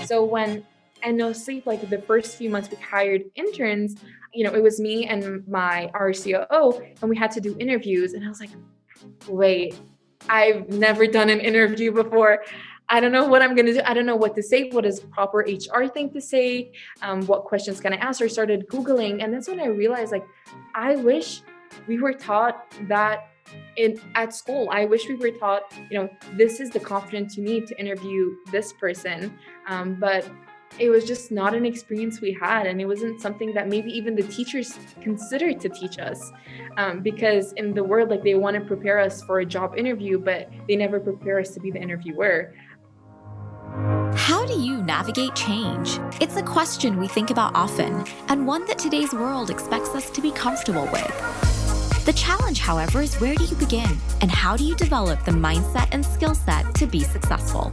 So when and no sleep, like the first few months we hired interns, it was me and our COO, and we had to do interviews. And I was like, wait, I've never done an interview before. I don't know what I'm going to do. I don't know what to say. What is proper HR thing to say? What questions can I ask? I started Googling. And that's when I realized, like, I wish we were taught that at school. I wish we were taught, this is the confidence you need to interview this person. But it was just not an experience we had. And it wasn't something that maybe even the teachers considered to teach us. Because in the world, like, they want to prepare us for a job interview, but they never prepare us to be the interviewer. How do you navigate change? It's a question we think about often, and one that today's world expects us to be comfortable with. The challenge, however, is where do you begin, and how do you develop the mindset and skill set to be successful?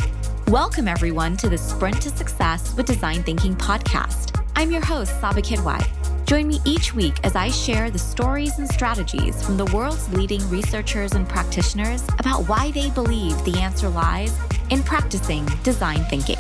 Welcome, everyone, to the Sprint to Success with Design Thinking podcast. I'm your host, Saba Kidwai. Join me each week as I share the stories and strategies from the world's leading researchers and practitioners about why they believe the answer lies in practicing design thinking.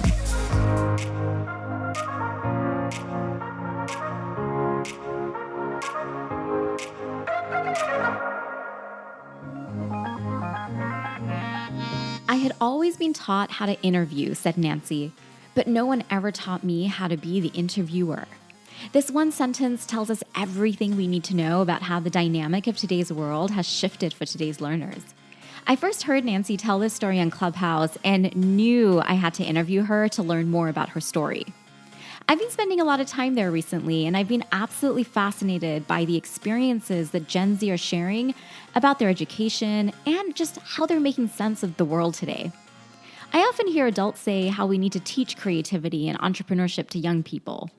I had always been taught how to interview, said Nancy, but no one ever taught me how to be the interviewer. This one sentence tells us everything we need to know about how the dynamic of today's world has shifted for today's learners. I first heard Nancy tell this story on Clubhouse and knew I had to interview her to learn more about her story. I've been spending a lot of time there recently, and I've been absolutely fascinated by the experiences that Gen Z are sharing about their education and just how they're making sense of the world today. I often hear adults say how we need to teach creativity and entrepreneurship to young people.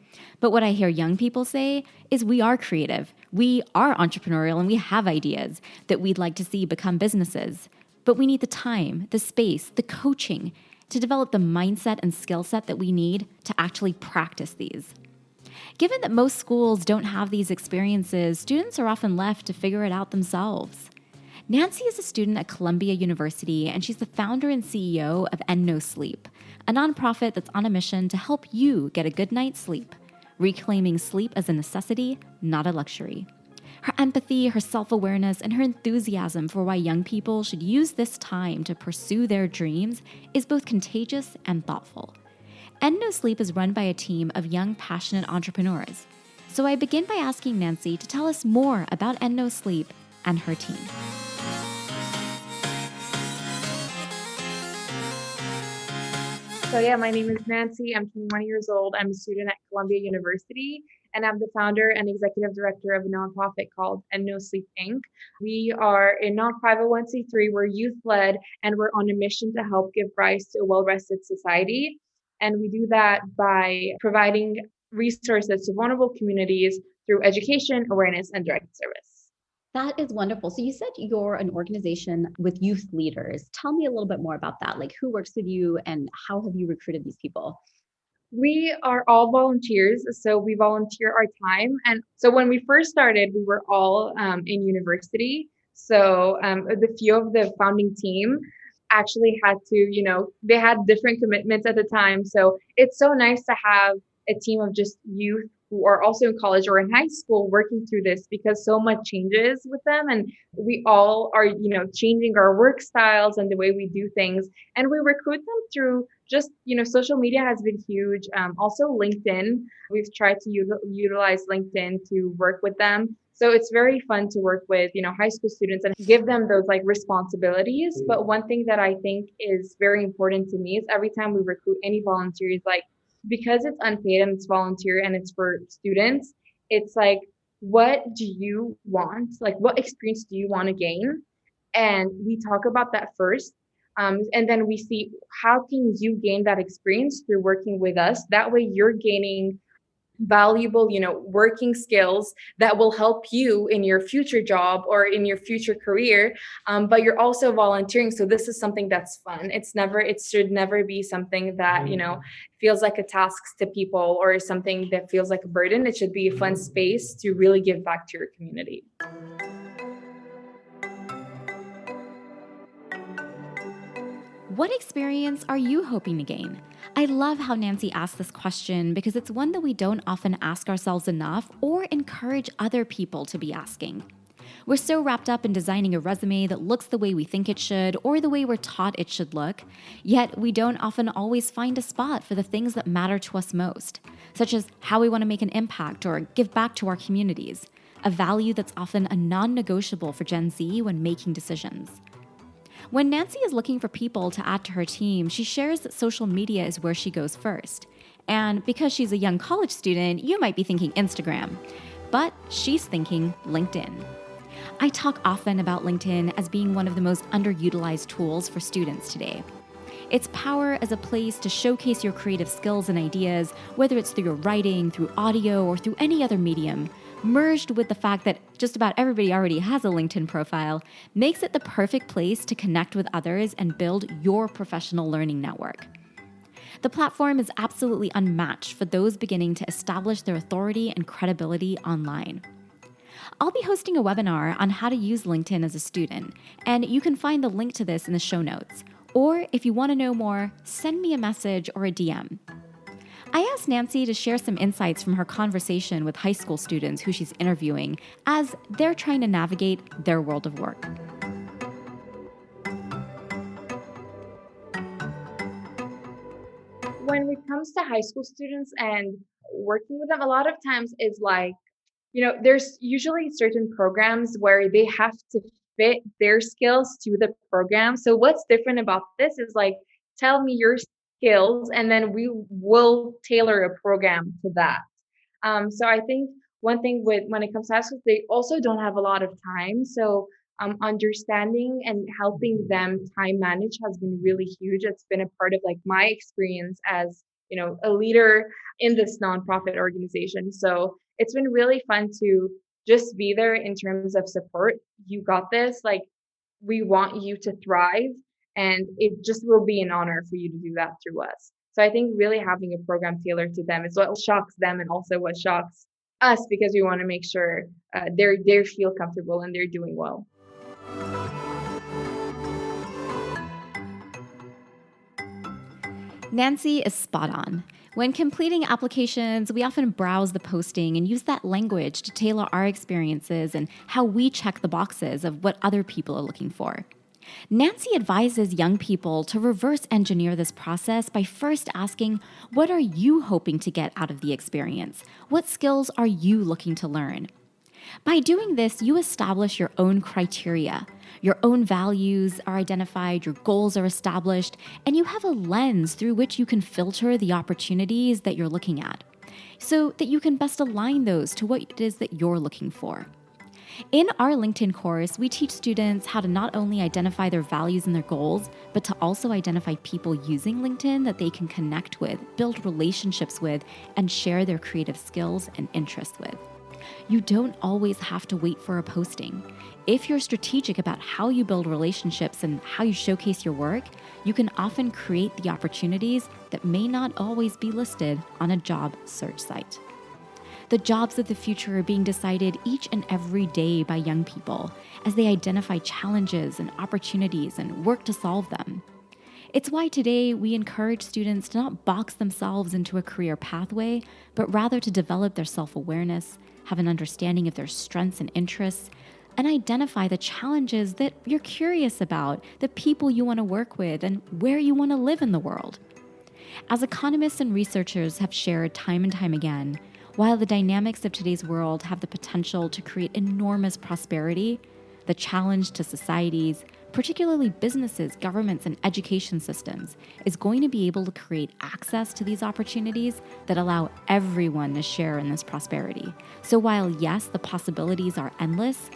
But what I hear young people say is we are creative, we are entrepreneurial, and we have ideas that we'd like to see become businesses. But we need the time, the space, the coaching to develop the mindset and skill set that we need to actually practice these. Given that most schools don't have these experiences, students are often left to figure it out themselves. Nancy is a student at Columbia University, and she's the founder and CEO of End No Sleep, a nonprofit that's on a mission to help you get a good night's sleep, reclaiming sleep as a necessity, not a luxury. Her empathy, her self-awareness, and her enthusiasm for why young people should use this time to pursue their dreams is both contagious and thoughtful. End No Sleep is run by a team of young, passionate entrepreneurs. So I begin by asking Nancy to tell us more about End No Sleep and her team. So yeah, my name is Nancy. I'm 21 years old. I'm a student at Columbia University, and I'm the founder and executive director of a nonprofit called End No Sleep Inc. We are a non-501c3. We're youth-led, and we're on a mission to help give rise to a well-rested society. And we do that by providing resources to vulnerable communities through education, awareness, and direct service. That is wonderful. So you said you're an organization with youth leaders. Tell me a little bit more about that. Like, who works with you and how have you recruited these people? We are all volunteers, so we volunteer our time. And so when we first started, we were all in university. So the few of the founding team actually had to, they had different commitments at the time. So it's so nice to have a team of just youth who are also in college or in high school working through this, because so much changes with them, and we all are, changing our work styles and the way we do things. And we recruit them through just, social media has been huge. Also LinkedIn, we've tried to utilize LinkedIn to work with them. So it's very fun to work with, high school students and give them those like responsibilities. But one thing that I think is very important to me is every time we recruit any volunteers, like, because it's unpaid and it's volunteer and it's for students, it's like, what do you want? Like, what experience do you want to gain? And we talk about that first. And then we see how can you gain that experience through working with us. That way you're gaining valuable, working skills that will help you in your future job or in your future career. But you're also volunteering. So this is something that's fun. It should never be something that, feels like a task to people or something that feels like a burden. It should be a fun space to really give back to your community. What experience are you hoping to gain? I love how Nancy asked this question because it's one that we don't often ask ourselves enough or encourage other people to be asking. We're so wrapped up in designing a resume that looks the way we think it should or the way we're taught it should look, yet we don't often always find a spot for the things that matter to us most, such as how we want to make an impact or give back to our communities, a value that's often a non-negotiable for Gen Z when making decisions. When Nancy is looking for people to add to her team, she shares that social media is where she goes first. And because she's a young college student, you might be thinking Instagram, but she's thinking LinkedIn. I talk often about LinkedIn as being one of the most underutilized tools for students today. Its power as a place to showcase your creative skills and ideas, whether it's through your writing, through audio, or through any other medium, merged with the fact that just about everybody already has a LinkedIn profile, makes it the perfect place to connect with others and build your professional learning network. The platform is absolutely unmatched for those beginning to establish their authority and credibility online. I'll be hosting a webinar on how to use LinkedIn as a student, and you can find the link to this in the show notes. Or if you want to know more, send me a message or a DM. I asked Nancy to share some insights from her conversation with high school students who she's interviewing as they're trying to navigate their world of work. When it comes to high school students and working with them, a lot of times is like, there's usually certain programs where they have to fit their skills to the program. So what's different about this is like, tell me your skills and then we will tailor a program to that. So I think one thing with when it comes to high school, they also don't have a lot of time. So understanding and helping them time manage has been really huge. It's been a part of like my experience as a leader in this nonprofit organization. So it's been really fun to just be there in terms of support. You got this. Like we want you to thrive, and it just will be an honor for you to do that through us. So I think really having a program tailored to them is what shocks them and also what shocks us because we want to make sure they feel comfortable and they're doing well. Nancy is spot on. When completing applications, we often browse the posting and use that language to tailor our experiences and how we check the boxes of what other people are looking for. Nancy advises young people to reverse engineer this process by first asking, what are you hoping to get out of the experience? What skills are you looking to learn? By doing this, you establish your own criteria. Your own values are identified, your goals are established, and you have a lens through which you can filter the opportunities that you're looking at so that you can best align those to what it is that you're looking for. In our LinkedIn course, we teach students how to not only identify their values and their goals, but to also identify people using LinkedIn that they can connect with, build relationships with, and share their creative skills and interests with. You don't always have to wait for a posting. If you're strategic about how you build relationships and how you showcase your work, you can often create the opportunities that may not always be listed on a job search site. The jobs of the future are being decided each and every day by young people as they identify challenges and opportunities and work to solve them. It's why today we encourage students to not box themselves into a career pathway, but rather to develop their self-awareness, have an understanding of their strengths and interests, and identify the challenges that you're curious about, the people you want to work with, and where you want to live in the world. As economists and researchers have shared time and time again, while the dynamics of today's world have the potential to create enormous prosperity, the challenge to societies, particularly businesses, governments, and education systems, is going to be able to create access to these opportunities that allow everyone to share in this prosperity. So while yes, the possibilities are endless,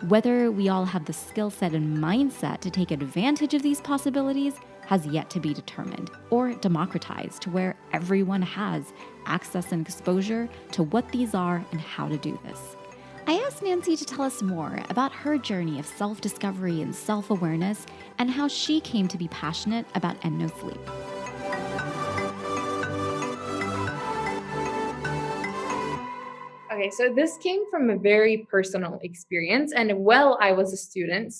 whether we all have the skill set and mindset to take advantage of these possibilities has yet to be determined or democratized to where everyone has access and exposure to what these are and how to do this. I asked Nancy to tell us more about her journey of self-discovery and self-awareness and how she came to be passionate about End No Sleep. Okay, so this came from a very personal experience, and I was a student.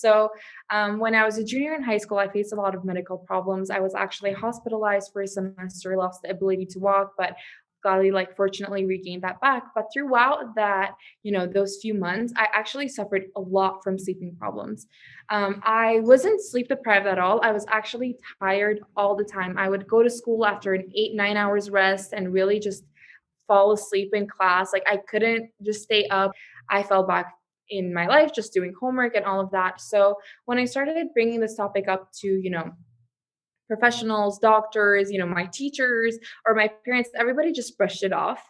When I was a junior in high school, I faced a lot of medical problems. I was actually hospitalized for a semester, lost the ability to walk, but gladly, fortunately regained that back. But throughout those few months, I actually suffered a lot from sleeping problems. I wasn't sleep deprived at all. I was actually tired all the time. I would go to school after an 8, 9 hours rest and really just fall asleep in class. Like I couldn't just stay up. I fell back in my life just doing homework and all of that. So when I started bringing this topic up to, professionals, doctors, my teachers or my parents, everybody just brushed it off.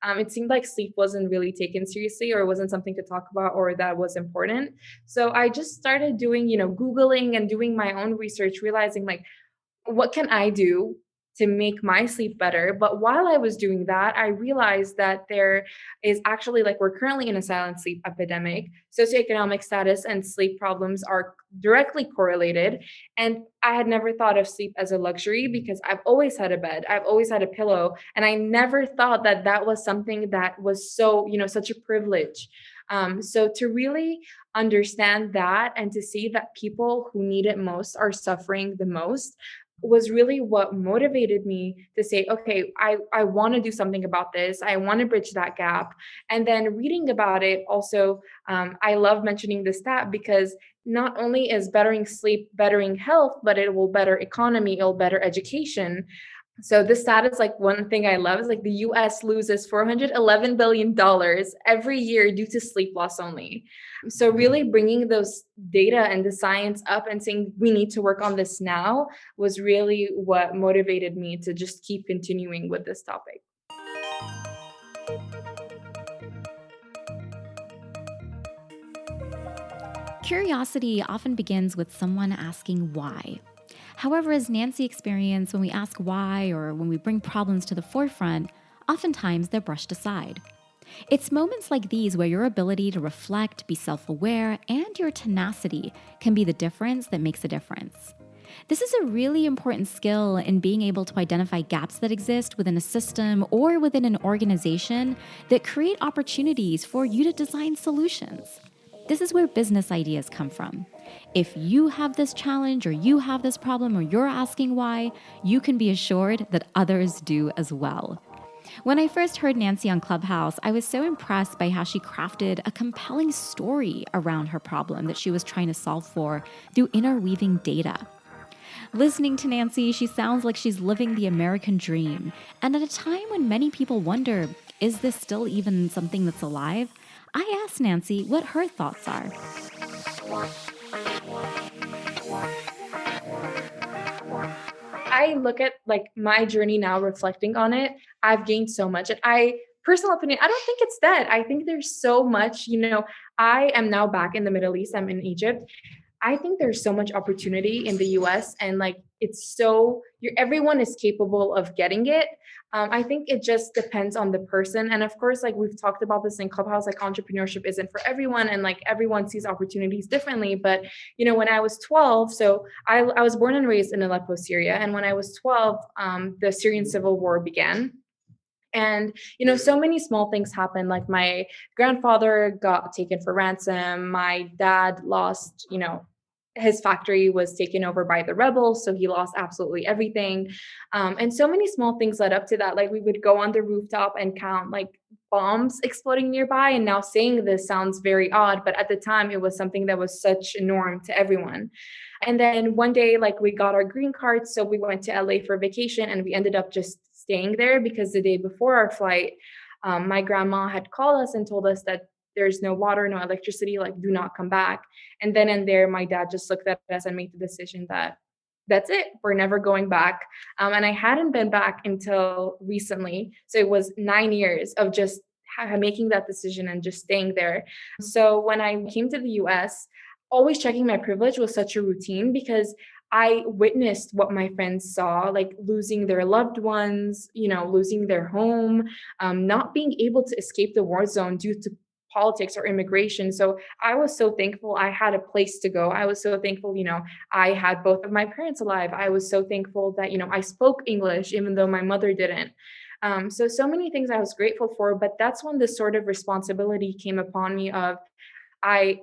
It seemed like sleep wasn't really taken seriously or wasn't something to talk about or that was important. So I just started doing, Googling and doing my own research, realizing what can I do to make my sleep better? But while I was doing that, I realized that there is actually we're currently in a silent sleep epidemic. Socioeconomic status and sleep problems are directly correlated. And I had never thought of sleep as a luxury because I've always had a bed, I've always had a pillow. And I never thought that that was something that was so, such a privilege. So to really understand that and to see that people who need it most are suffering the most was really what motivated me to say, okay, I want to do something about this. I want to bridge that gap. And then reading about it also, I love mentioning this stat because not only is bettering sleep bettering health, but it will better economy, it'll better education. So this stat is one thing I love is the US loses $411 billion every year due to sleep loss only. So really bringing those data and the science up and saying we need to work on this now was really what motivated me to just keep continuing with this topic. Curiosity often begins with someone asking why. However, as Nancy experienced, when we ask why or when we bring problems to the forefront, oftentimes they're brushed aside. It's moments like these where your ability to reflect, be self aware, and your tenacity can be the difference that makes a difference. This is a really important skill in being able to identify gaps that exist within a system or within an organization that create opportunities for you to design solutions. This is where business ideas come from. If you have this challenge or you have this problem or you're asking why, you can be assured that others do as well. When I first heard Nancy on Clubhouse, I was so impressed by how she crafted a compelling story around her problem that she was trying to solve for through interweaving data. Listening to Nancy, she sounds like she's living the American dream. And at a time when many people wonder, is this still even something that's alive? I asked Nancy what her thoughts are. I look at my journey now reflecting on it, I've gained so much. And I personal opinion, I don't think it's dead. I think there's so much, I am now back in the Middle East. I'm in Egypt. I think there's so much opportunity in the US and it's so everyone is capable of getting it. I think it just depends on the person. And of course, we've talked about this in Clubhouse, entrepreneurship isn't for everyone and everyone sees opportunities differently. But when I was 12, so I was born and raised in Aleppo, Syria. And when I was 12, the Syrian civil war began. And, so many small things happened. Like my grandfather got taken for ransom. My dad lost, his factory was taken over by the rebels. So he lost absolutely everything. And so many small things led up to that. Like we would go on the rooftop and count bombs exploding nearby. And now saying this sounds very odd, but at the time it was something that was such a norm to everyone. And then one day, we got our green cards. So we went to LA for vacation and we ended up just staying there because the day before our flight, my grandma had called us and told us that there's no water, no electricity, do not come back. And then and there, my dad just looked at us and made the decision that that's it, we're never going back. And I hadn't been back until recently. So it was 9 years of just making that decision and just staying there. So when I came to the US, always checking my privilege was such a routine because I witnessed what my friends saw, losing their loved ones, losing their home, not being able to escape the war zone due to politics or immigration. So I was so thankful I had a place to go. I was so thankful, I had both of my parents alive. I was so thankful that, I spoke English, even though my mother didn't. So many things I was grateful for, but that's when the sort of responsibility came upon me of I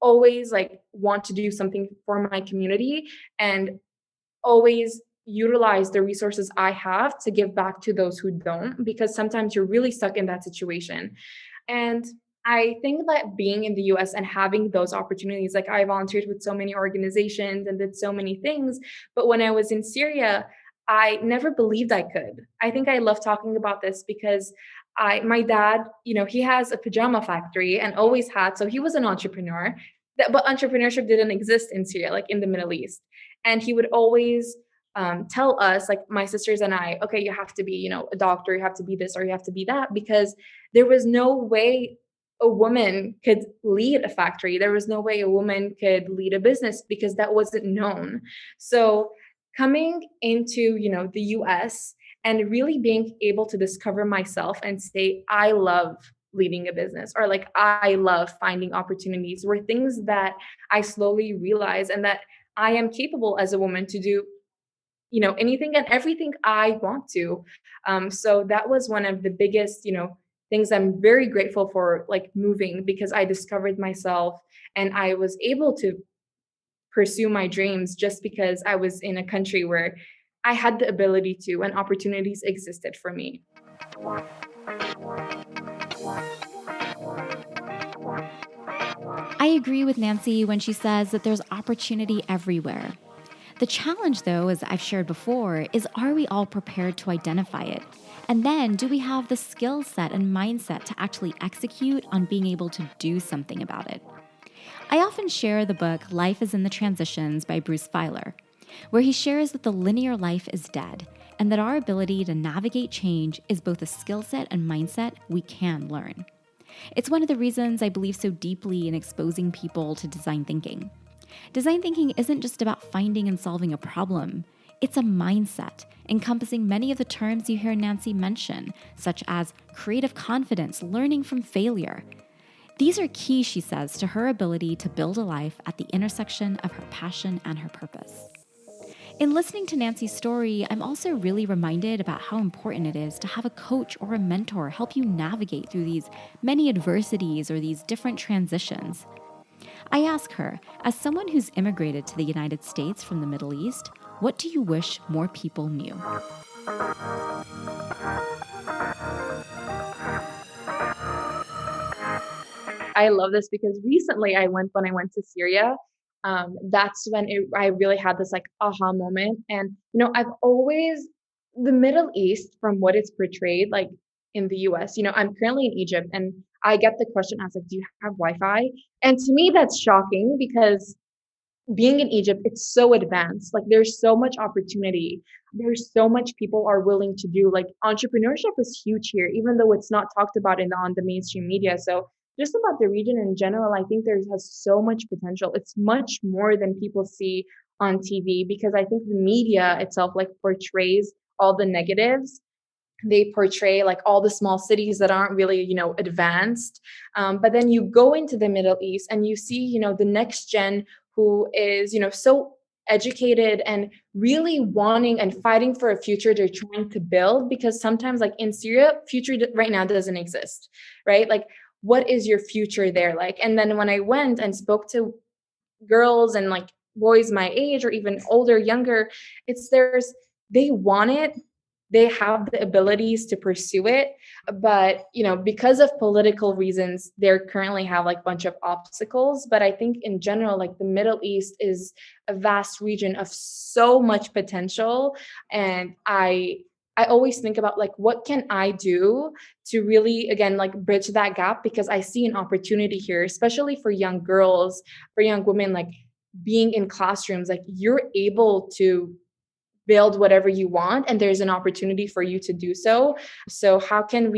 always like want to do something for my community and always utilize the resources I have to give back to those who don't, because sometimes you're really stuck in that situation. And I think that being in the US and having those opportunities, like I volunteered with so many organizations and did so many things. But when I was in Syria, I never believed I could. I think I love talking about this because my dad, he has a pajama factory and always had, so he was an entrepreneur. But entrepreneurship didn't exist in Syria, like in the Middle East. And he would always tell us, like my sisters and I, okay, you have to be, a doctor, you have to be this or you have to be that, because there was no way a woman could lead a factory. There was no way a woman could lead a business because that wasn't known. So coming into, the US and really being able to discover myself and say, I love leading a business, or like I love finding opportunities, were things that I slowly realized, and that I am capable as a woman to do, anything and everything I want to. So that was one of the biggest, things I'm very grateful for, like moving, because I discovered myself and I was able to pursue my dreams just because I was in a country where I had the ability to and opportunities existed for me. I agree with Nancy when she says that there's opportunity everywhere. The challenge, though, as I've shared before, is are we all prepared to identify it? And then do we have the skill set and mindset to actually execute on being able to do something about it? I often share the book Life is in the Transitions by Bruce Feiler, where he shares that the linear life is dead and that our ability to navigate change is both a skill set and mindset we can learn. It's one of the reasons I believe so deeply in exposing people to design thinking. Design thinking isn't just about finding and solving a problem. It's a mindset encompassing many of the terms you hear Nancy mention, such as creative confidence, learning from failure. These are key, she says, to her ability to build a life at the intersection of her passion and her purpose. In listening to Nancy's story, I'm also really reminded about how important it is to have a coach or a mentor help you navigate through these many adversities or these different transitions. I ask her, as someone who's immigrated to the United States from the Middle East, what do you wish more people knew? I love this because recently when I went to Syria, that's when I really had this like aha moment. And, I've always, the Middle East, from what it's portrayed, like in the US, I'm currently in Egypt and I get the question asked, like, do you have Wi-Fi? And to me, that's shocking because being in Egypt, it's so advanced. Like there's so much opportunity. There's so much people are willing to do. Like entrepreneurship is huge here, even though it's not talked about on the mainstream media. So just about the region in general, I think there's has so much potential. It's much more than people see on TV, because I think the media itself like portrays all the negatives. They portray like all the small cities that aren't really, advanced. But then you go into the Middle East and you see, the next gen who is, so educated and really wanting and fighting for a future they're trying to build. Because sometimes, like in Syria, future right now doesn't exist, right? Like, what is your future there like? And then when I went and spoke to girls and like boys my age or even older, younger, they want it, they have the abilities to pursue it, but because of political reasons they currently have like a bunch of obstacles. But I think in general, like the Middle East is a vast region of so much potential. And I always think about like what can I do to really again like bridge that gap, because I see an opportunity here, especially for young girls, for young women, like being in classrooms, like you're able to build whatever you want and there's an opportunity for you to do so. So how can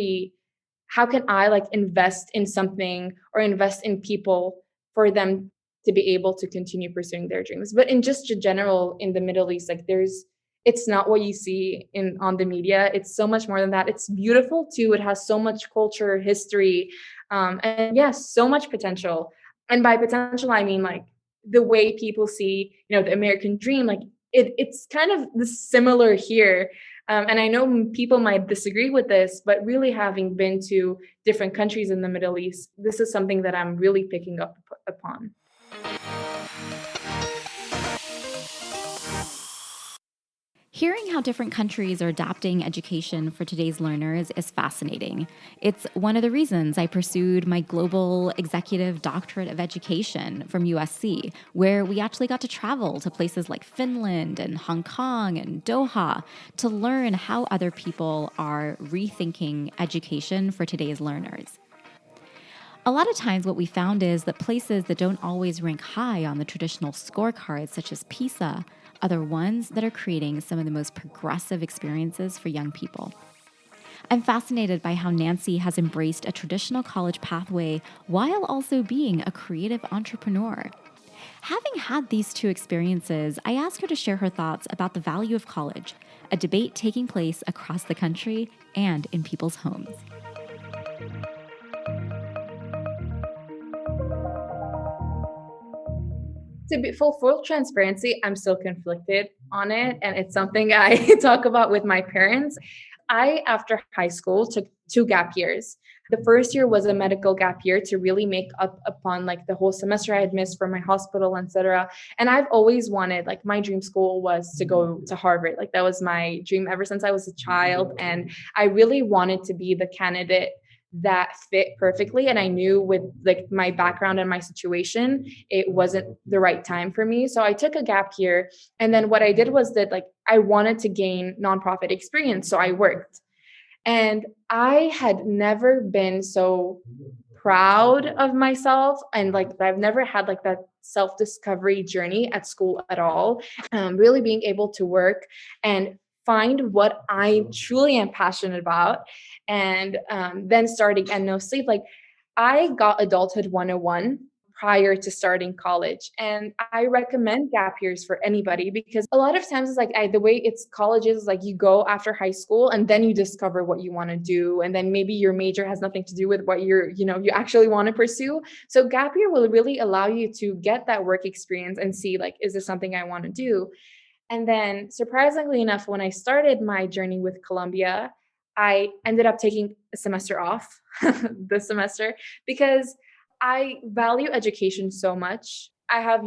I like invest in something or invest in people for them to be able to continue pursuing their dreams? But in just general in the Middle East, like it's not what you see in on the media. It's so much more than that. It's beautiful too. It has so much culture, history, and yes, so much potential. And by potential, I mean like the way people see, the American dream. Like it's kind of similar here. And I know people might disagree with this, but really having been to different countries in the Middle East, this is something that I'm really picking up upon. Hearing how different countries are adapting education for today's learners is fascinating. It's one of the reasons I pursued my Global Executive Doctorate of Education from USC, where we actually got to travel to places like Finland and Hong Kong and Doha to learn how other people are rethinking education for today's learners. A lot of times, what we found is that places that don't always rank high on the traditional scorecards, such as PISA, are the ones that are creating some of the most progressive experiences for young people. I'm fascinated by how Nancy has embraced a traditional college pathway while also being a creative entrepreneur. Having had these two experiences, I asked her to share her thoughts about the value of college, a debate taking place across the country and in people's homes. To be full transparency, I'm still conflicted on it, and it's something I talk about with my parents. I, after high school, took 2 gap years. The first year was a medical gap year to really make up upon like the whole semester I had missed from my hospital, etc. And I've always wanted, like, my dream school was to go to Harvard. Like, that was my dream ever since I was a child, and I really wanted to be the candidate that fit perfectly. And I knew with like my background and my situation, it wasn't the right time for me. So I took a gap year. And then what I did was that, like, I wanted to gain nonprofit experience. So I worked. And I had never been so proud of myself. And like, I've never had like that self discovery journey at school at all. Really being able to work and find what I truly am passionate about. And then starting and no sleep. Like, I got adulthood 101 prior to starting college. And I recommend gap years for anybody because a lot of times it's like the way it's colleges is like you go after high school and then you discover what you want to do. And then maybe your major has nothing to do with what you actually want to pursue. So gap year will really allow you to get that work experience and see, like, is this something I want to do? And then surprisingly enough, when I started my journey with Columbia, I ended up taking a semester off this semester because I value education so much. I have,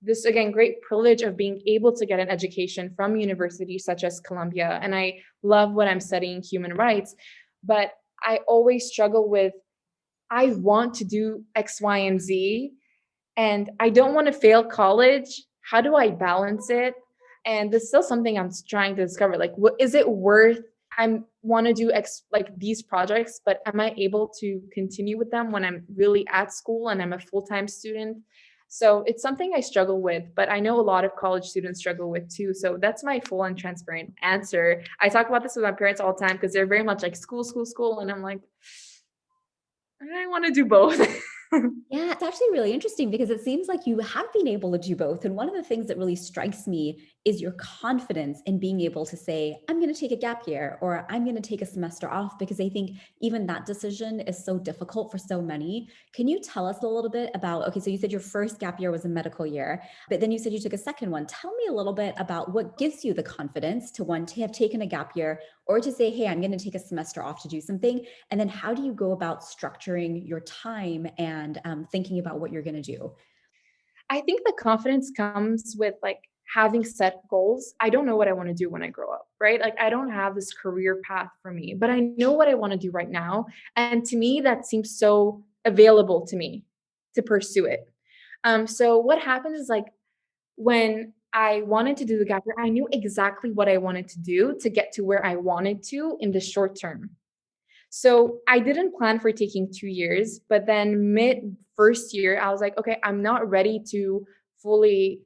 this again great privilege of being able to get an education from universities such as Columbia. And I love what I'm studying, human rights. But I always struggle with, I want to do X, Y, and Z, and I don't want to fail college. How do I balance it? And this is still something I'm trying to discover. Like, what is it worth? I want to do like these projects, but am I able to continue with them when I'm really at school and I'm a full-time student? So it's something I struggle with, but I know a lot of college students struggle with too. So that's my full and transparent answer. I talk about this with my parents all the time because they're very much like school, school, school. And I'm like, I want to do both. Yeah, it's actually really interesting because it seems like you have been able to do both. And one of the things that really strikes me is your confidence in being able to say, I'm going to take a gap year or I'm going to take a semester off, because I think even that decision is so difficult for so many. Can you tell us a little bit about, okay, so you said your first gap year was a medical year, but then you said you took a second one. Tell me a little bit about what gives you the confidence to want to have taken a gap year or to say, hey, I'm going to take a semester off to do something. And then how do you go about structuring your time and thinking about what you're going to do? I think the confidence comes with like having set goals. I don't know what I want to do when I grow up, right? Like, I don't have this career path for me, but I know what I want to do right now. And to me, that seems so available to me to pursue it. So what happens is, like, when I wanted to do the gap year, I knew exactly what I wanted to do to get to where I wanted to in the short term. So I didn't plan for taking 2 years, but then mid first year, I was like, okay, I'm not ready to fully,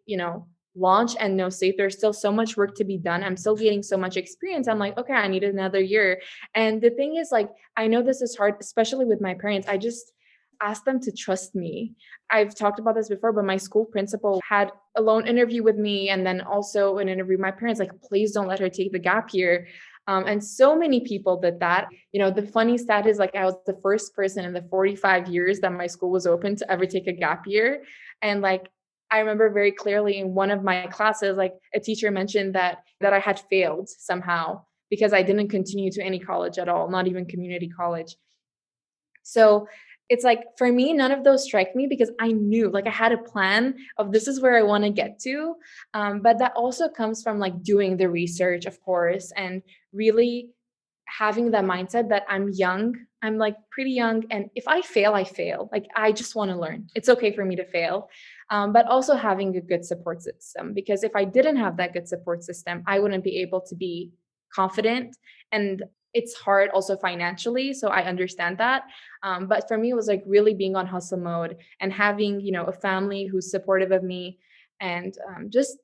launch and no sleep. There's still so much work to be done. I'm still getting so much experience. I'm like, okay, I need another year. And the thing is, like, I know this is hard, especially with my parents. I just ask them to trust me. I've talked about this before, but my school principal had a lone interview with me and then also an interview with my parents, like, please don't let her take the gap year. And so many people did that. The funny stat is, like, I was the first person in the 45 years that my school was open to ever take a gap year. And like, I remember very clearly in one of my classes, like, a teacher mentioned that I had failed somehow because I didn't continue to any college at all, not even community college. So it's like for me, none of those strike me because I knew, like I had a plan of this is where I want to get to. But that also comes from like doing the research, of course, and really having that mindset that I'm young. I'm like pretty young. And if I fail, I fail. Like I just want to learn. It's okay for me to fail. But also having a good support system, because if I didn't have that good support system, I wouldn't be able to be confident. And it's hard also financially. So I understand that. But for me, it was like really being on hustle mode and having, a family who's supportive of me and just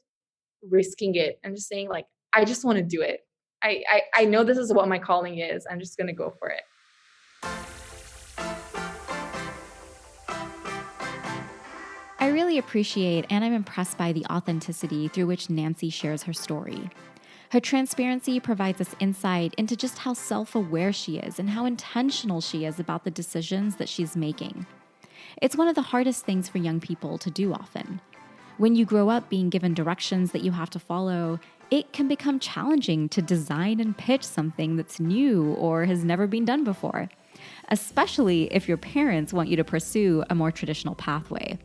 risking it and just saying like, I just want to do it. I know this is what my calling is. I'm just gonna go for it. I really appreciate and I'm impressed by the authenticity through which Nancy shares her story. Her transparency provides us insight into just how self-aware she is and how intentional she is about the decisions that she's making. It's one of the hardest things for young people to do often. When you grow up being given directions that you have to follow, it can become challenging to design and pitch something that's new or has never been done before, especially if your parents want you to pursue a more traditional pathway.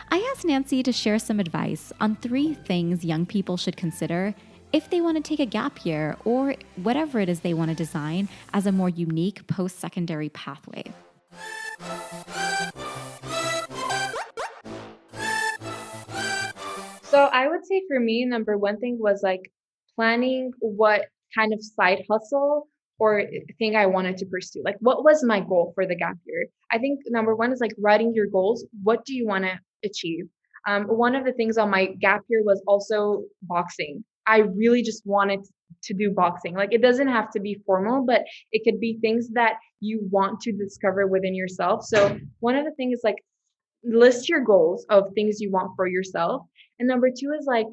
I asked Nancy to share some advice on 3 things young people should consider if they want to take a gap year or whatever it is they want to design as a more unique post-secondary pathway. So I would say for me, number one thing was like planning what kind of side hustle or thing I wanted to pursue. Like, what was my goal for the gap year? I think number one is like writing your goals. What do you want to achieve? One of the things on my gap year was also boxing. I really just wanted to do boxing. Like, it doesn't have to be formal, but it could be things that you want to discover within yourself. So, one of the things is like list your goals of things you want for yourself. And number two is like,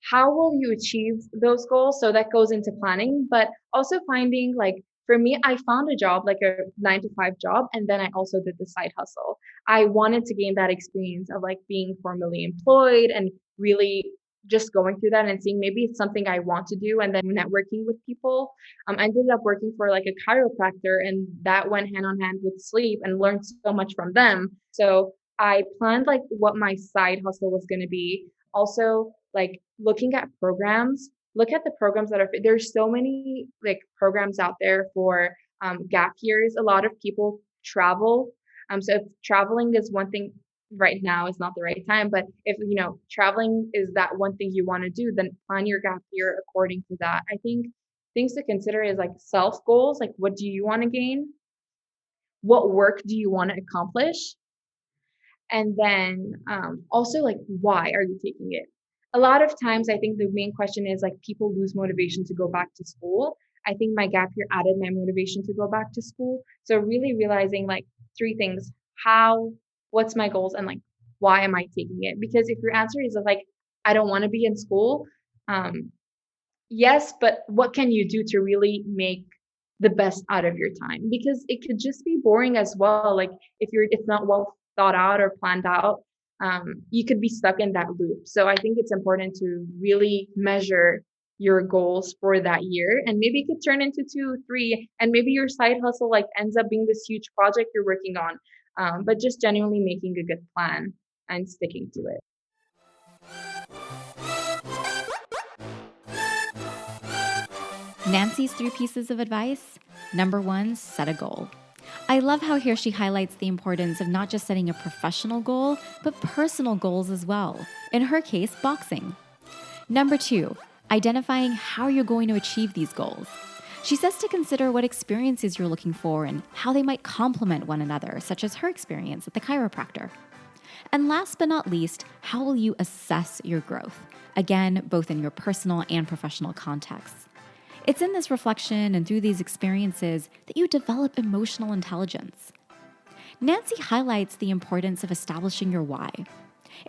how will you achieve those goals? So that goes into planning, but also finding like, for me, I found a job, like a 9 to 5 job, and then I also did the side hustle. I wanted to gain that experience of like being formally employed and really just going through that and seeing maybe it's something I want to do, and then networking with people. I ended up working for like a chiropractor, and that went hand on hand with sleep and learned so much from them. So I planned like what my side hustle was going to be. Also, like looking at programs, look at the programs that are, there's so many like programs out there for gap years. A lot of people travel. So if traveling is one thing right now is not the right time, but if, traveling is that one thing you want to do, then plan your gap year according to that. I think things to consider is like self goals, like what do you want to gain? What work do you want to accomplish? And then also like, why are you taking it? A lot of times, I think the main question is like people lose motivation to go back to school. I think my gap year added my motivation to go back to school. So really realizing like 3 things: how, what's my goals, and like why am I taking it? Because if your answer is like I don't want to be in school, um, yes, but what can you do to really make the best out of your time? Because it could just be boring as well. Like if it's not well thought out or planned out, you could be stuck in that loop. So I think it's important to really measure your goals for that year, and maybe it could turn into 2, 3, and maybe your side hustle like ends up being this huge project you're working on. But just genuinely making a good plan and sticking to it. Nancy's 3 pieces of advice. Number 1, set a goal. I love how here she highlights the importance of not just setting a professional goal, but personal goals as well. In her case, boxing. Number 2, identifying how you're going to achieve these goals. She says to consider what experiences you're looking for and how they might complement one another, such as her experience at the chiropractor. And last but not least, how will you assess your growth? Again, both in your personal and professional contexts. It's in this reflection and through these experiences that you develop emotional intelligence. Nancy highlights the importance of establishing your why.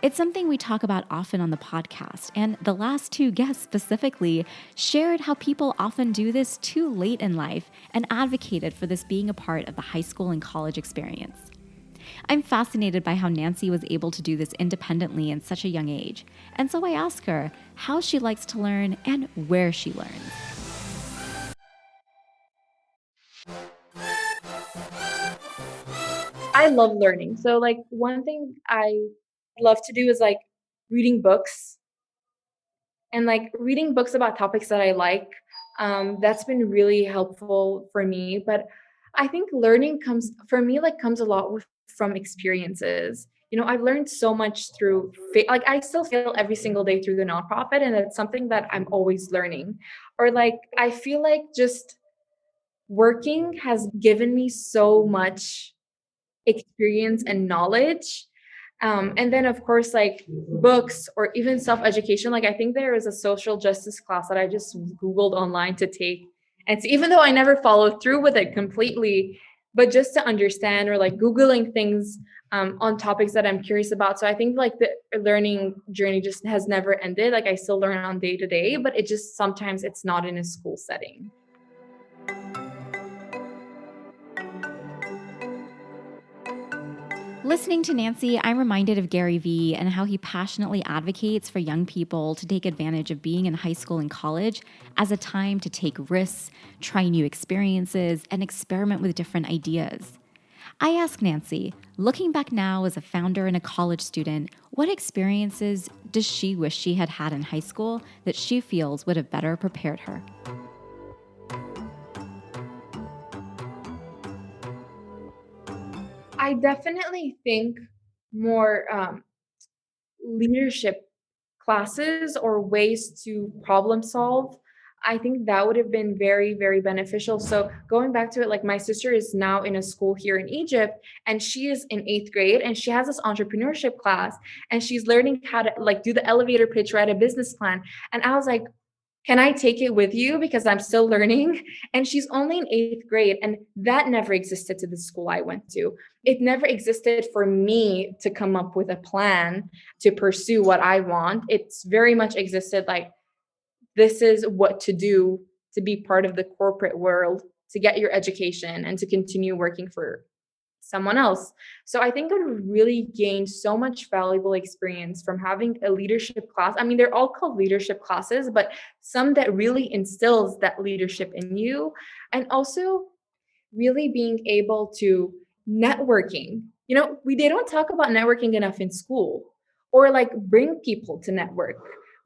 It's something we talk about often on the podcast, and the last 2 guests specifically shared how people often do this too late in life and advocated for this being a part of the high school and college experience. I'm fascinated by how Nancy was able to do this independently in such a young age, and so I ask her how she likes to learn and where she learns. I love learning. So like one thing I love to do is like reading books and like reading books about topics that I like. That's been really helpful for me. But I think learning comes for me like comes a lot from experiences. I've learned so much through like I still fail every single day through the nonprofit, and it's something that I'm always learning. Or like I feel like just working has given me so much experience and knowledge. And then, of course, like books or even self education. Like, I think there is a social justice class that I just Googled online to take. And so, even though I never followed through with it completely, but just to understand or like Googling things on topics that I'm curious about. So, I think like the learning journey just has never ended. Like, I still learn on day to day, but it just sometimes it's not in a school setting. Listening to Nancy, I'm reminded of Gary Vee and how he passionately advocates for young people to take advantage of being in high school and college as a time to take risks, try new experiences, and experiment with different ideas. I ask Nancy, looking back now as a founder and a college student, what experiences does she wish she had had in high school that she feels would have better prepared her? I definitely think more leadership classes or ways to problem solve. I think that would have been very, very beneficial. So going back to it, like my sister is now in a school here in Egypt, and she is in 8th grade, and she has this entrepreneurship class, and she's learning how to like do the elevator pitch, write a business plan. And I was like, can I take it with you? Because I'm still learning. And she's only in 8th grade. And that never existed to the school I went to. It never existed for me to come up with a plan to pursue what I want. It's very much existed like, this is what to do to be part of the corporate world, to get your education and to continue working for someone else. So I think I would really gain so much valuable experience from having a leadership class. I mean, they're all called leadership classes, but some that really instills that leadership in you. And also really being able to networking. They don't talk about networking enough in school or like bring people to network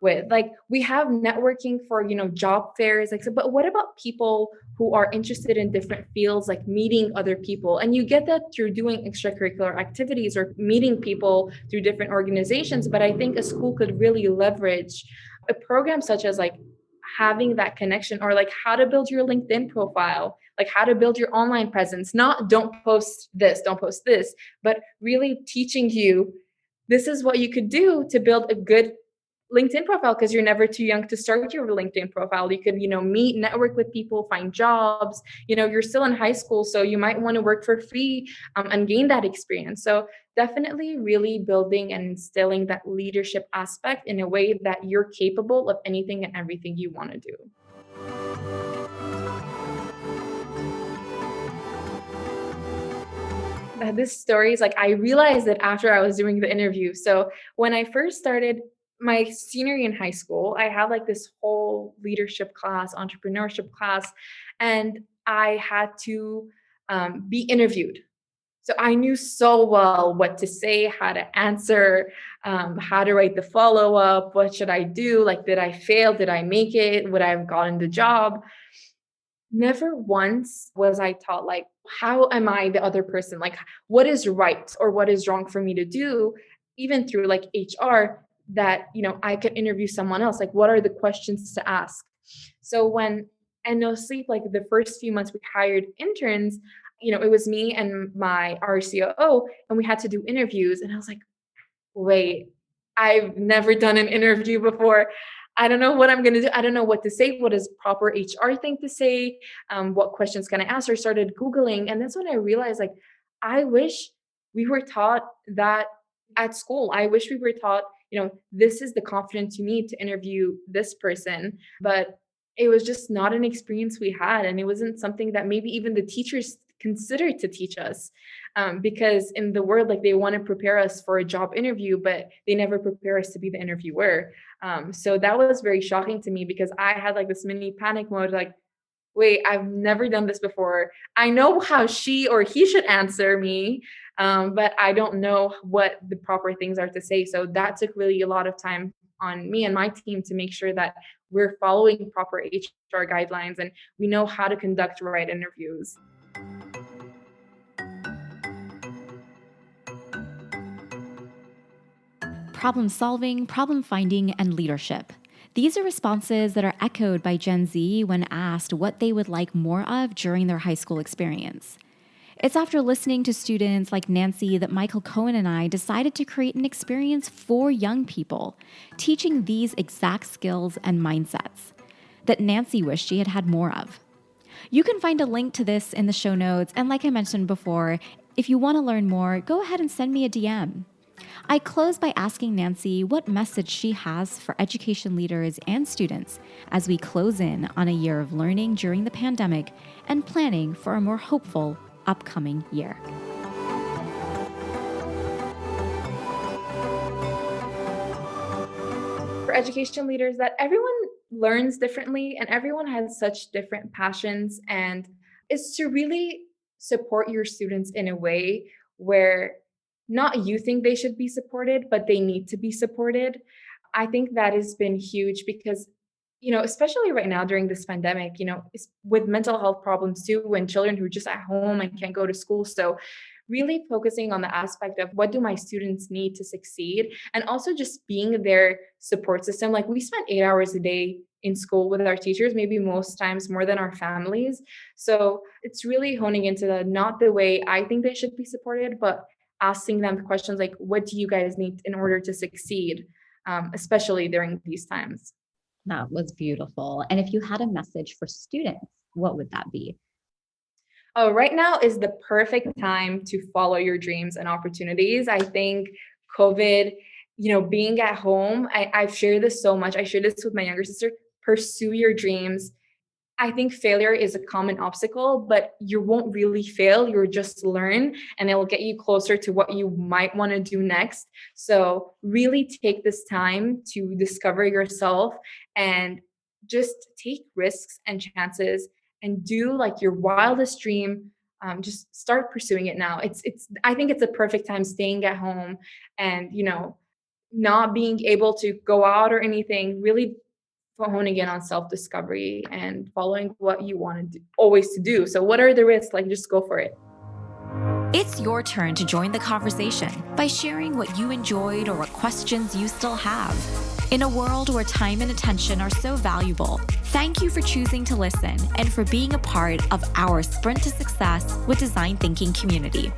with. Like we have networking for, job fairs, like so, but what about people who are interested in different fields, like meeting other people? And you get that through doing extracurricular activities or meeting people through different organizations. But I think a school could really leverage a program such as like having that connection or like how to build your LinkedIn profile, like how to build your online presence, not don't post this, but really teaching you this is what you could do to build a good LinkedIn profile because you're never too young to start your LinkedIn profile. You could, meet, network with people, find jobs. You're still in high school, so you might want to work for free and gain that experience. So definitely really building and instilling that leadership aspect in a way that you're capable of anything and everything you want to do. This story is like I realized it after I was doing the interview. So when I first started my senior year in high school, I had like this whole leadership class, entrepreneurship class, and I had to be interviewed. So I knew so well what to say, how to answer, how to write the follow up, what should I do? Like, did I fail? Did I make it? Would I have gotten the job? Never once was I taught, like, how am I the other person? Like, what is right or what is wrong for me to do, even through like HR, that, I could interview someone else. Like, what are the questions to ask? So and no sleep, like the first few months we hired interns, it was me and my RCOO, and we had to do interviews. And I was like, wait, I've never done an interview before. I don't know what I'm going to do. I don't know what to say. What does proper HR thing to say? What questions can I ask? Or started Googling. And that's when I realized, like, I wish we were taught that at school. I wish we were taught, this is the confidence you need to interview this person. But it was just not an experience we had. And it wasn't something that maybe even the teachers considered to teach us, because in the world, like they want to prepare us for a job interview, but they never prepare us to be the interviewer. So that was very shocking to me because I had like this mini panic mode, like, wait, I've never done this before. I know how she or he should answer me. but I don't know what the proper things are to say. So that took really a lot of time on me and my team to make sure that we're following proper HR guidelines and we know how to conduct right interviews. Problem solving, problem finding, and leadership. These are responses that are echoed by Gen Z when asked what they would like more of during their high school experience. It's after listening to students like Nancy that Michael Cohen and I decided to create an experience for young people, teaching these exact skills and mindsets that Nancy wished she had had more of. You can find a link to this in the show notes, and like I mentioned before, if you want to learn more, go ahead and send me a DM. I close by asking Nancy what message she has for education leaders and students as we close in on a year of learning during the pandemic and planning for a more hopeful upcoming year. For education leaders, that everyone learns differently and everyone has such different passions, and is to really support your students in a way where not you think they should be supported, but they need to be supported. I think that has been huge because, especially right now during this pandemic, with mental health problems too, and children who are just at home and can't go to school. So, really focusing on the aspect of what do my students need to succeed, and also just being their support system. Like, we spent 8 hours a day in school with our teachers, maybe most times more than our families. So, it's really honing into not the way I think they should be supported, but asking them questions like, what do you guys need in order to succeed, especially during these times? That was beautiful. And if you had a message for students, what would that be? Oh, right now is the perfect time to follow your dreams and opportunities. I think COVID, being at home, I've shared this so much. I shared this with my younger sister. Pursue your dreams. I think failure is a common obstacle, but you won't really fail. You'll just learn, and it will get you closer to what you might want to do next. So really take this time to discover yourself and just take risks and chances and do like your wildest dream. Just start pursuing it now. I think it's a perfect time staying at home and, not being able to go out or anything, really honing in on self-discovery and following what you want to do, always to do. So what are the risks? Like, just go for it. It's your turn to join the conversation by sharing what you enjoyed or what questions you still have. In a world where time and attention are so valuable, thank you for choosing to listen and for being a part of our Sprint to Success with Design Thinking community.